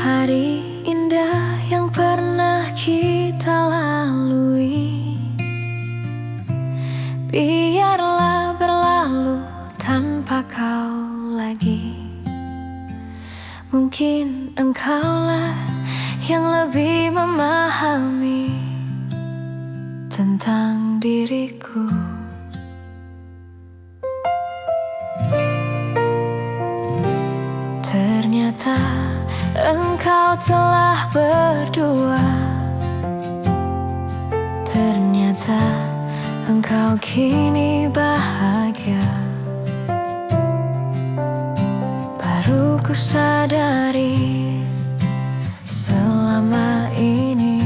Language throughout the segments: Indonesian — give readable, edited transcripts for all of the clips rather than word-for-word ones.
Hari indah yang pernah kita lalui, biarlah berlalu tanpa kau lagi. Mungkin engkaulah yang lebih memahami tentang diriku. Ternyata engkau telah berdua. Ternyata engkau kini bahagia. Baru ku sadari selama ini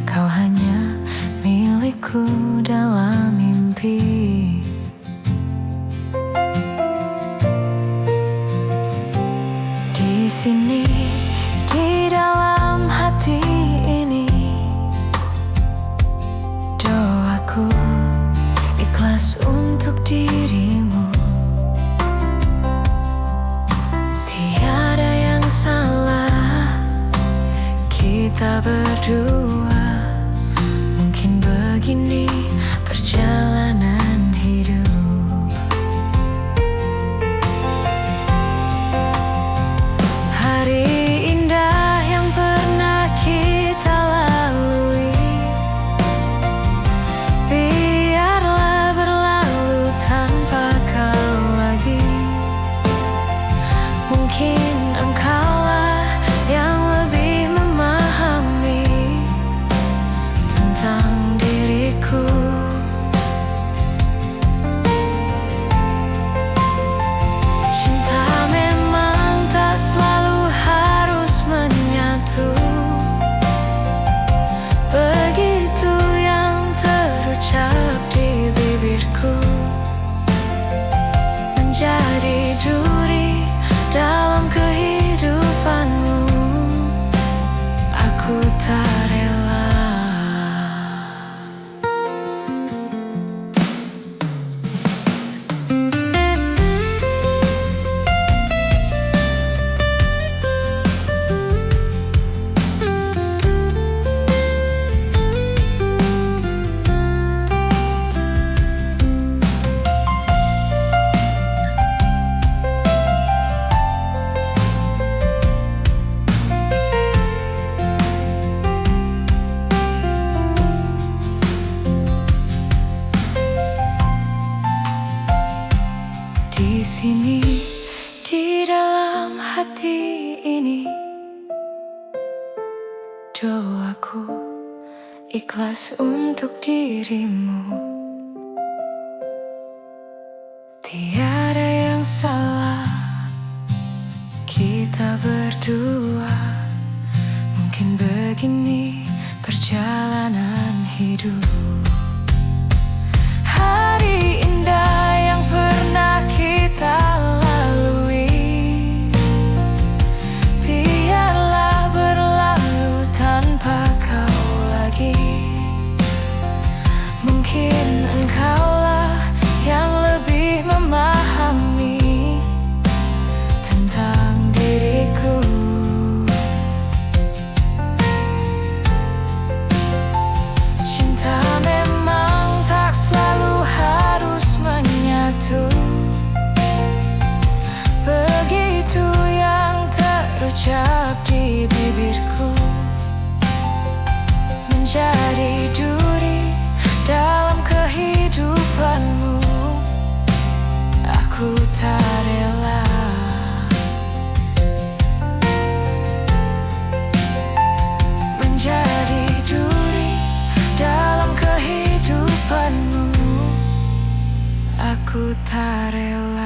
kau hanya milikku dalam mimpi. Di sini, di dalam hati ini, doaku ikhlas untuk dirimu. Tiada yang salah, kita berdua. Mungkin begini perjalanan hidup. Hari indah yang pernah kita lalui, biarlah berlalu tanpa kau lagi. Mungkin engkaulah yang lebih memahami tentang diriku. Cinta memang tak selalu harus menyatu. Begitu yang terucap di bibirku, menjadi duri dalam kehidupanmu. Aku tak rela. Di sini, di dalam hati ini, doaku ikhlas untuk dirimu. Tiada yang salah, kita berdua. Mungkin begini perjalanan hidup. Hari indah yang pernah kita lalui, biarlah berlalu tanpa kau lagi. Mungkin engkaulah yang lebih memahami tentang diriku. Cinta memang tak selalu harus menyatu. Begitu yang terucap di bibirku, menjadi duri dalam kehidupanmu. Aku tak rela. Menjadi duri dalam kehidupanmu. Aku tak rela.